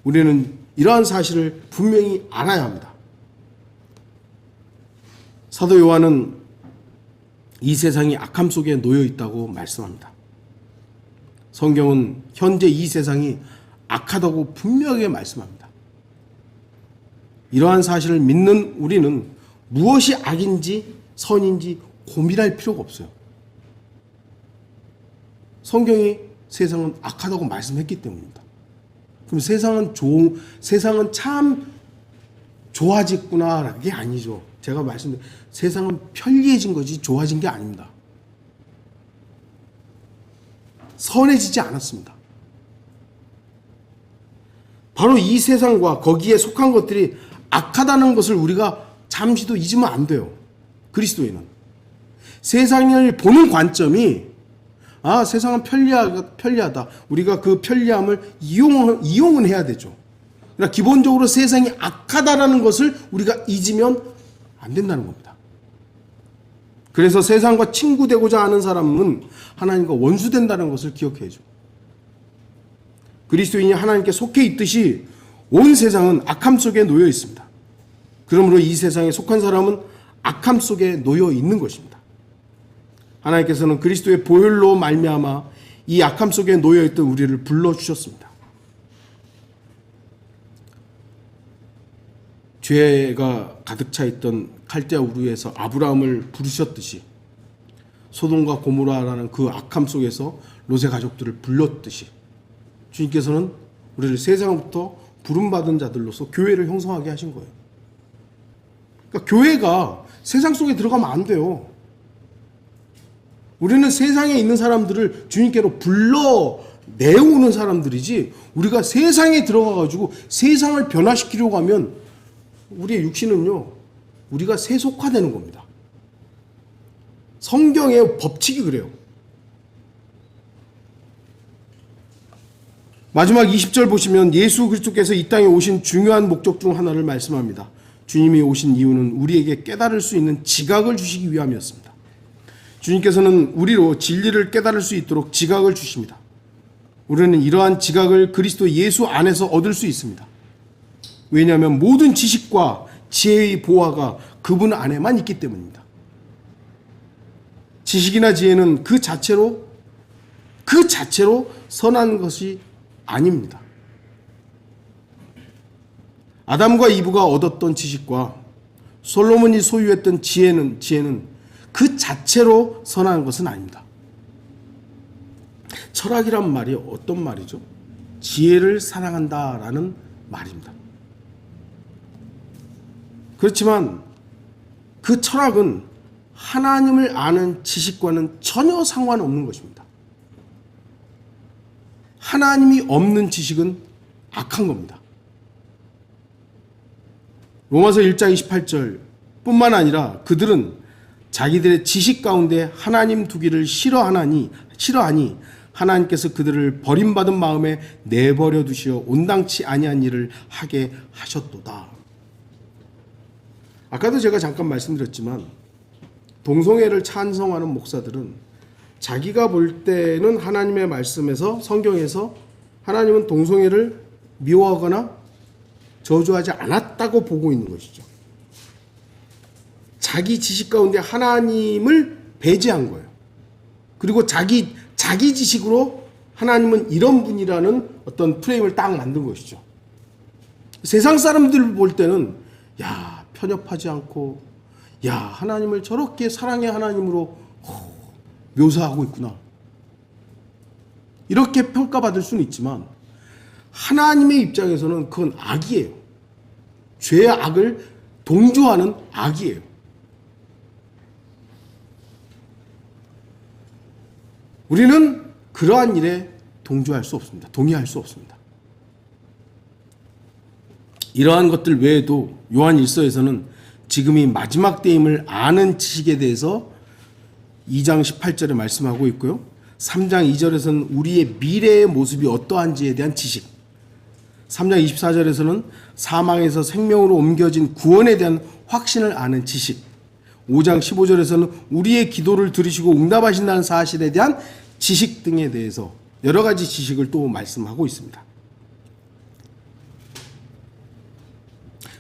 우리는 이러한 사실을 분명히 알아야 합니다. 사도 요한은 이 세상이 악함 속에 놓여 있다고 말씀합니다. 성경은 현재 이 세상이 악하다고 분명하게 말씀합니다. 이러한 사실을 믿는 우리는 무엇이 악인지 선인지 고민할 필요가 없어요. 성경이 세상은 악하다고 말씀했기 때문입니다. 그럼 세상은 참 좋아졌구나, 그게 아니죠. 제가 말씀드린 세상은 편리해진 거지 좋아진 게 아닙니다. 선해지지 않았습니다. 바로 이 세상과 거기에 속한 것들이 악하다는 것을 우리가 잠시도 잊으면 안 돼요. 그리스도인은. 세상을 보는 관점이 세상은 편리하다. 우리가 그 편리함을 이용은 해야 되죠. 그러나 기본적으로 세상이 악하다라는 것을 우리가 잊으면 안 된다는 겁니다. 그래서 세상과 친구 되고자 하는 사람은 하나님과 원수 된다는 것을 기억해야죠. 그리스도인이 하나님께 속해 있듯이 온 세상은 악함 속에 놓여 있습니다. 그러므로 이 세상에 속한 사람은 악함 속에 놓여 있는 것입니다. 하나님께서는 그리스도의 보혈로 말미암아 이 악함 속에 놓여 있던 우리를 불러주셨습니다. 죄가 가득 차 있던 칼데아 우르에서 아브라함을 부르셨듯이 소돔과 고모라라는 그 악함 속에서 롯의 가족들을 불렀듯이 주님께서는 우리를 세상부터 부름받은 자들로서 교회를 형성하게 하신 거예요. 그러니까 교회가 세상 속에 들어가면 안 돼요. 우리는 세상에 있는 사람들을 주님께로 불러내오는 사람들이지 우리가 세상에 들어가가지고 세상을 변화시키려고 하면 우리의 육신은요, 우리가 세속화되는 겁니다. 성경의 법칙이 그래요. 마지막 20절 보시면 예수 그리스도께서 이 땅에 오신 중요한 목적 중 하나를 말씀합니다. 주님이 오신 이유는 우리에게 깨달을 수 있는 지각을 주시기 위함이었습니다. 주님께서는 우리로 진리를 깨달을 수 있도록 지각을 주십니다. 우리는 이러한 지각을 그리스도 예수 안에서 얻을 수 있습니다. 왜냐하면 모든 지식과 지혜의 보화가 그분 안에만 있기 때문입니다. 지식이나 지혜는 그 자체로 선한 것이 아닙니다. 아담과 이브가 얻었던 지식과 솔로몬이 소유했던 지혜는 그 자체로 선한 것은 아닙니다. 철학이란 말이 어떤 말이죠? 지혜를 사랑한다라는 말입니다. 그렇지만 그 철학은 하나님을 아는 지식과는 전혀 상관없는 것입니다. 하나님이 없는 지식은 악한 겁니다. 로마서 1장 28절 뿐만 아니라 그들은 자기들의 지식 가운데 하나님 두기를 싫어하니 하나님께서 그들을 버림받은 마음에 내버려 두시어 온당치 아니한 일을 하게 하셨도다. 아까도 제가 잠깐 말씀드렸지만 동성애를 찬성하는 목사들은 자기가 볼 때는 하나님의 말씀에서 성경에서 하나님은 동성애를 미워하거나 저주하지 않았다고 보고 있는 것이죠. 자기 지식 가운데 하나님을 배제한 거예요. 그리고 자기 지식으로 하나님은 이런 분이라는 어떤 프레임을 딱 만든 것이죠. 세상 사람들 볼 때는 편협하지 않고 하나님을 저렇게 사랑의 하나님으로 묘사하고 있구나. 이렇게 평가받을 수는 있지만 하나님의 입장에서는 그건 악이에요. 죄의 악을 동조하는 악이에요. 우리는 그러한 일에 동조할 수 없습니다. 동의할 수 없습니다. 이러한 것들 외에도 요한 1서에서는 지금이 마지막 때임을 아는 지식에 대해서 2장 18절에 말씀하고 있고요. 3장 2절에서는 우리의 미래의 모습이 어떠한지에 대한 지식, 3장 24절에서는 사망에서 생명으로 옮겨진 구원에 대한 확신을 아는 지식, 5장 15절에서는 우리의 기도를 들으시고 응답하신다는 사실에 대한 지식 등에 대해서 여러 가지 지식을 또 말씀하고 있습니다.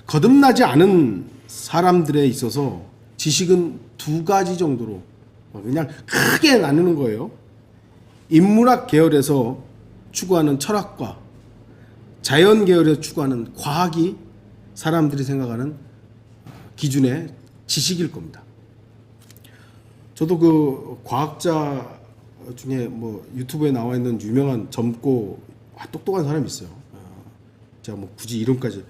거듭나지 않은 사람들에 있어서 지식은 두 가지 정도로 그냥 크게 나누는 거예요. 인문학 계열에서 추구하는 철학과 자연 계열에서 추구하는 과학이 사람들이 생각하는 기준의 지식일 겁니다. 저도 그 과학자 중에 유튜브에 나와 있는 유명한 젊고 똑똑한 사람이 있어요. 제가 굳이 이름까지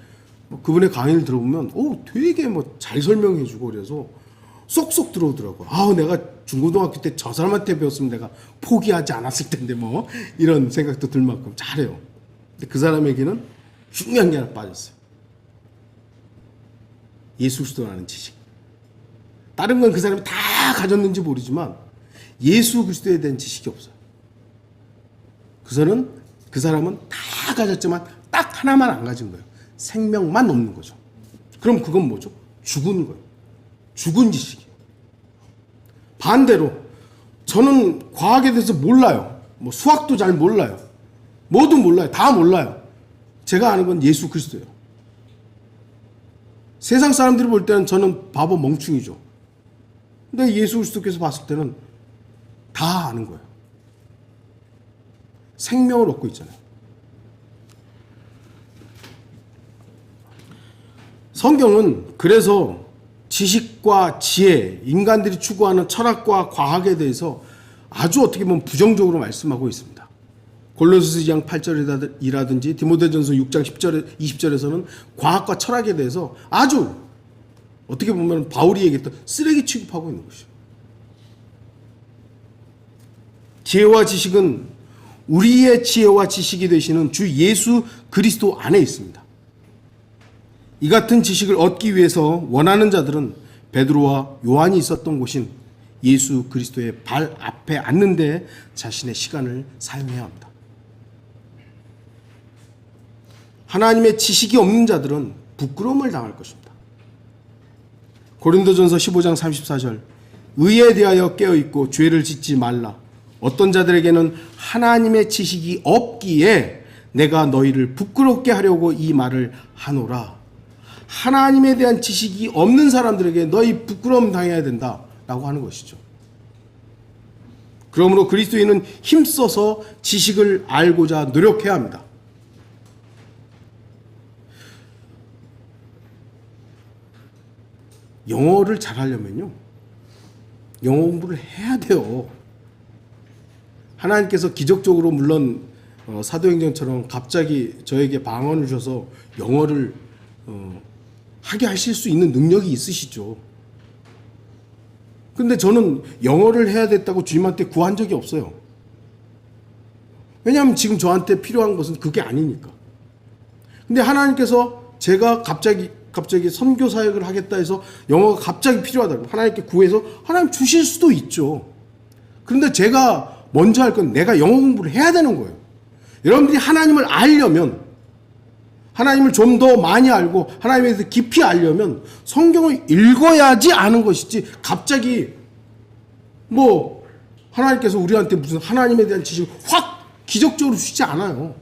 그분의 강의를 들어보면 되게 뭐 잘 설명해주고 그래서 쏙쏙 들어오더라고. 내가 중고등학교 때 저 사람한테 배웠으면 내가 포기하지 않았을 텐데 뭐 이런 생각도 들 만큼 잘해요. 근데 그 사람에게는 중요한 게 하나 빠졌어요. 예수 그리스도라는 지식. 다른 건 그 사람이 다 가졌는지 모르지만 예수 그리스도에 대한 지식이 없어요. 그 사람은 다 가졌지만 딱 하나만 안 가진 거예요. 생명만 없는 거죠. 그럼 그건 뭐죠? 죽은 거예요. 죽은 지식이에요. 반대로 저는 과학에 대해서 몰라요. 뭐 수학도 잘 몰라요. 뭐도 몰라요. 다 몰라요. 제가 아는 건 예수 그리스도예요. 세상 사람들이 볼 때는 저는 바보 멍충이죠. 근데 예수 그리스도께서 봤을 때는 다 아는 거예요. 생명을 얻고 있잖아요. 성경은 그래서 지식과 지혜, 인간들이 추구하는 철학과 과학에 대해서 아주 어떻게 보면 부정적으로 말씀하고 있습니다. 골로새서 2장 8절이라든지 디모데전서 6장 10절, 20절에서는 과학과 철학에 대해서 아주 어떻게 보면 바울이 얘기했던 쓰레기 취급하고 있는 것이죠. 지혜와 지식은 우리의 지혜와 지식이 되시는 주 예수 그리스도 안에 있습니다. 이 같은 지식을 얻기 위해서 원하는 자들은 베드로와 요한이 있었던 곳인 예수 그리스도의 발 앞에 앉는 데 자신의 시간을 사용해야 합니다. 하나님의 지식이 없는 자들은 부끄러움을 당할 것입니다. 고린도전서 15장 34절 의에 대하여 깨어있고 죄를 짓지 말라. 어떤 자들에게는 하나님의 지식이 없기에 내가 너희를 부끄럽게 하려고 이 말을 하노라. 하나님에 대한 지식이 없는 사람들에게 너희 부끄러움 당해야 된다라고 하는 것이죠. 그러므로 그리스도인은 힘써서 지식을 알고자 노력해야 합니다. 영어를 잘하려면요, 영어 공부를 해야 돼요. 하나님께서 기적적으로 물론 사도행전처럼 갑자기 저에게 방언을 주셔서 영어를 하게 하실 수 있는 능력이 있으시죠. 근데 저는 영어를 해야 됐다고 주님한테 구한 적이 없어요. 왜냐하면 지금 저한테 필요한 것은 그게 아니니까. 근데 하나님께서 제가 갑자기 선교 사역을 하겠다 해서 영어가 갑자기 필요하다고 하나님께 구해서 하나님 주실 수도 있죠. 그런데 제가 먼저 할 건 내가 영어 공부를 해야 되는 거예요. 여러분들이 하나님을 알려면, 하나님을 좀 더 많이 알고 하나님에 대해서 깊이 알려면 성경을 읽어야지 아는 것이지, 갑자기 뭐 하나님께서 우리한테 무슨 하나님에 대한 지식을 확 기적적으로 주시지 않아요.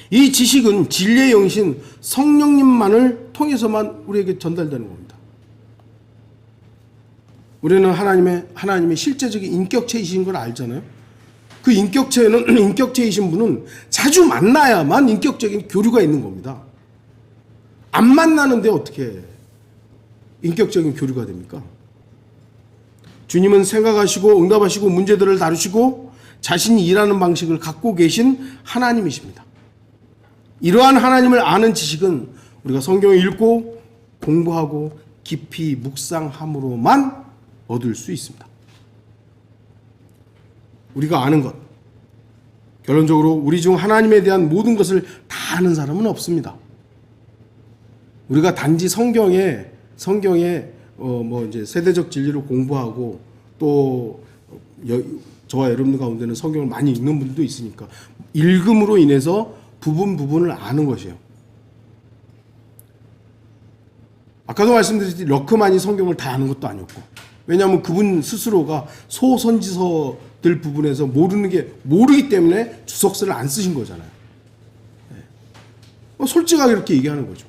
이 지식은 진리의 영이신 성령님만을 통해서만 우리에게 전달되는 겁니다. 우리는 하나님의 실제적인 인격체이신 걸 알잖아요. 그 인격체이신 분은 자주 만나야만 인격적인 교류가 있는 겁니다. 안 만나는데 어떻게 인격적인 교류가 됩니까? 주님은 생각하시고 응답하시고 문제들을 다루시고 자신이 일하는 방식을 갖고 계신 하나님이십니다. 이러한 하나님을 아는 지식은 우리가 성경을 읽고 공부하고 깊이 묵상함으로만 얻을 수 있습니다. 우리가 아는 것, 결론적으로 우리 중 하나님에 대한 모든 것을 다 아는 사람은 없습니다. 우리가 단지 성경에 뭐 이제 세대적 진리를 공부하고 또 저와 여러분 가운데는 성경을 많이 읽는 분들도 있으니까 읽음으로 인해서 부분을 아는 것이에요. 아까도 말씀드렸듯이 러크만이 성경을 다 아는 것도 아니었고, 왜냐하면 그분 스스로가 소선지서들 부분에서 모르기 때문에 주석서를 안 쓰신 거잖아요. 솔직하게 이렇게 얘기하는 거죠.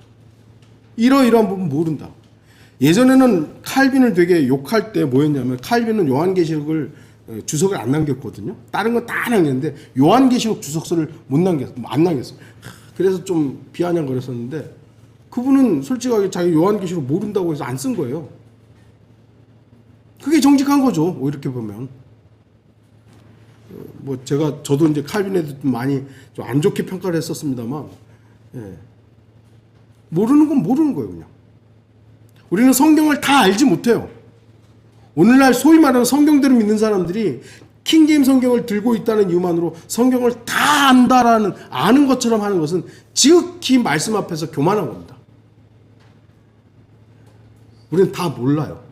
이러이러한 부분 모른다. 예전에는 칼빈을 되게 욕할 때 뭐였냐면, 칼빈은 요한계시록을 주석을 안 남겼거든요. 다른 건 다 남겼는데 요한계시록 주석서를 안 남겼어요. 그래서 좀 비아냥거렸었는데, 그분은 솔직하게 자기 요한계시록 모른다고 해서 안 쓴 거예요. 그게 정직한 거죠, 이렇게 보면. 저도 이제 칼빈에도 좀 많이 좀 안 좋게 평가를 했었습니다만, 예. 모르는 건 모르는 거예요, 그냥. 우리는 성경을 다 알지 못해요. 오늘날 소위 말하는 성경대로 믿는 사람들이 킹제임 성경을 들고 있다는 이유만으로 성경을 다 아는 것처럼 하는 것은 지극히 말씀 앞에서 교만한 겁니다. 우리는 다 몰라요.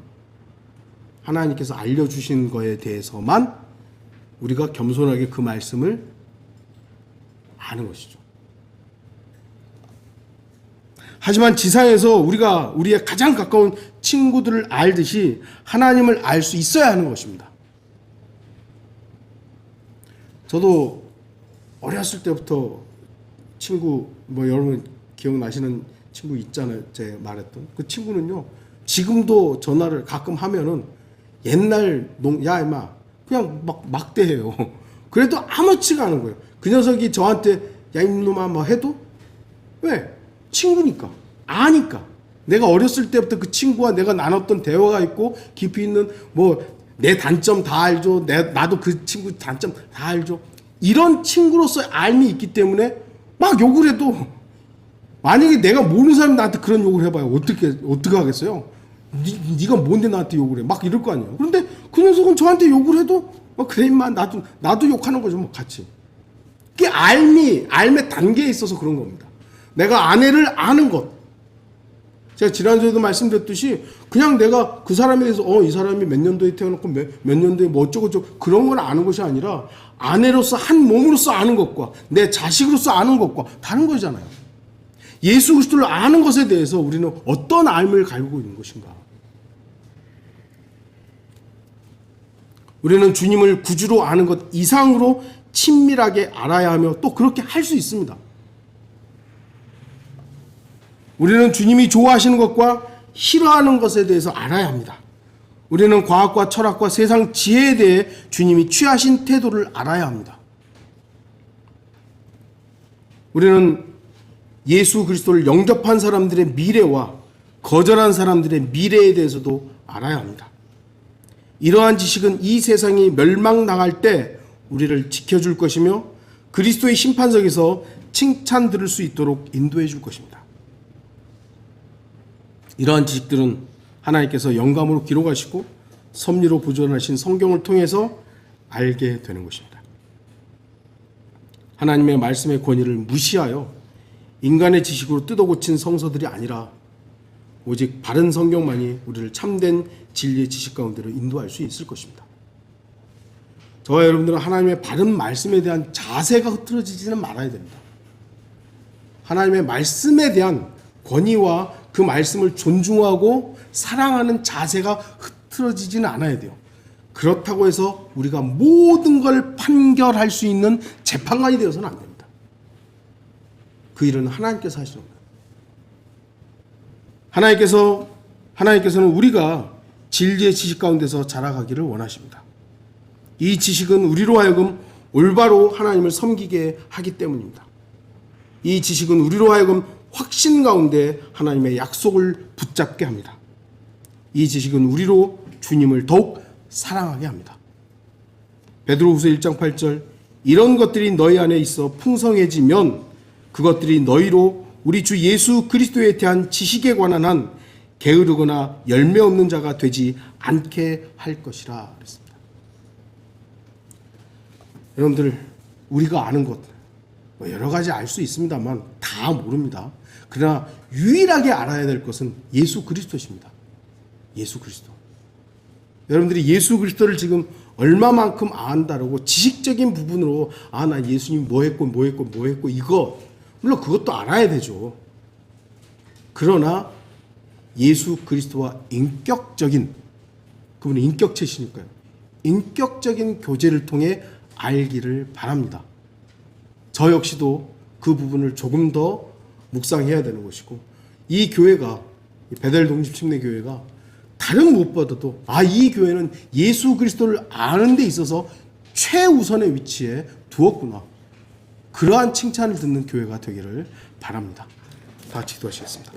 하나님께서 알려주신 거에 대해서만 우리가 겸손하게 그 말씀을 아는 것이죠. 하지만 지상에서 우리가 우리의 가장 가까운 친구들을 알듯이 하나님을 알 수 있어야 하는 것입니다. 저도 어렸을 때부터 친구, 여러분 기억나시는 친구 있잖아요. 제가 말했던 그 친구는요, 지금도 전화를 가끔 하면은 옛날 야 임마 그냥 막 대해요. 그래도 아무렇지가 않은 거예요. 그 녀석이 저한테 야 이놈아 해도 왜? 친구니까, 아니까. 내가 어렸을 때부터 그 친구와 내가 나눴던 대화가 있고 깊이 있는 내 단점 다 알죠. 나도 그 친구 단점 다 알죠. 이런 친구로서의 알미 있기 때문에 막 욕을 해도, 만약에 내가 모르는 사람이 나한테 그런 욕을 해봐요. 어떻게 하겠어요? 네가 뭔데 나한테 욕을 해? 막 이럴 거 아니에요. 그런데 그 녀석은 저한테 욕을 해도 그래 임마 나도 욕하는 거죠. 같이. 그게 알의 단계에 있어서 그런 겁니다. 내가 아내를 아는 것. 제가 지난주에도 말씀드렸듯이 그냥 내가 그 사람에 대해서 이 사람이 몇 년도에 태어났고 몇 년도에 어쩌고저쩌고 그런 걸 아는 것이 아니라 아내로서 한 몸으로서 아는 것과 내 자식으로서 아는 것과 다른 거잖아요. 예수 그리스도를 아는 것에 대해서 우리는 어떤 알을 가지고 있는 것인가? 우리는 주님을 구주로 아는 것 이상으로 친밀하게 알아야 하며 또 그렇게 할 수 있습니다. 우리는 주님이 좋아하시는 것과 싫어하는 것에 대해서 알아야 합니다. 우리는 과학과 철학과 세상 지혜에 대해 주님이 취하신 태도를 알아야 합니다. 우리는 예수 그리스도를 영접한 사람들의 미래와 거절한 사람들의 미래에 대해서도 알아야 합니다. 이러한 지식은 이 세상이 멸망당할 때 우리를 지켜줄 것이며 그리스도의 심판석에서 칭찬 들을 수 있도록 인도해 줄 것입니다. 이러한 지식들은 하나님께서 영감으로 기록하시고 섭리로 보존하신 성경을 통해서 알게 되는 것입니다. 하나님의 말씀의 권위를 무시하여 인간의 지식으로 뜯어고친 성서들이 아니라 오직 바른 성경만이 우리를 참된 진리의 지식 가운데로 인도할 수 있을 것입니다. 저와 여러분들은 하나님의 바른 말씀에 대한 자세가 흐트러지지는 말아야 됩니다. 하나님의 말씀에 대한 권위와 그 말씀을 존중하고 사랑하는 자세가 흐트러지지는 않아야 돼요. 그렇다고 해서 우리가 모든 걸 판결할 수 있는 재판관이 되어서는 안 됩니다. 그 일은 하나님께서 하시는 거예요. 하나님께서는 우리가 진리의 지식 가운데서 자라가기를 원하십니다. 이 지식은 우리로 하여금 올바로 하나님을 섬기게 하기 때문입니다. 이 지식은 우리로 하여금 확신 가운데 하나님의 약속을 붙잡게 합니다. 이 지식은 우리로 주님을 더욱 사랑하게 합니다. 베드로후서 1장 8절 이런 것들이 너희 안에 있어 풍성해지면 그것들이 너희로 우리 주 예수 그리스도에 대한 지식에 관한 한 게으르거나 열매 없는 자가 되지 않게 할 것이라 그랬습니다. 여러분들 우리가 아는 것 여러 가지 알 수 있습니다만 다 모릅니다. 그러나 유일하게 알아야 될 것은 예수 그리스도십니다. 예수 그리스도. 여러분들이 예수 그리스도를 지금 얼마만큼 안다라고 지식적인 부분으로 나 예수님 뭐 했고 이거 물론 그것도 알아야 되죠. 그러나 예수 그리스도와 인격적인 그분의 인격체시니까요. 인격적인 교제를 통해 알기를 바랍니다. 저 역시도 그 부분을 조금 더 묵상해야 되는 것이고 이 교회가 베델 독립침례교회가 다른 무엇보다도 이 교회는 예수 그리스도를 아는 데 있어서 최우선의 위치에 두었구나. 그러한 칭찬을 듣는 교회가 되기를 바랍니다. 다 같이 기도하시겠습니다.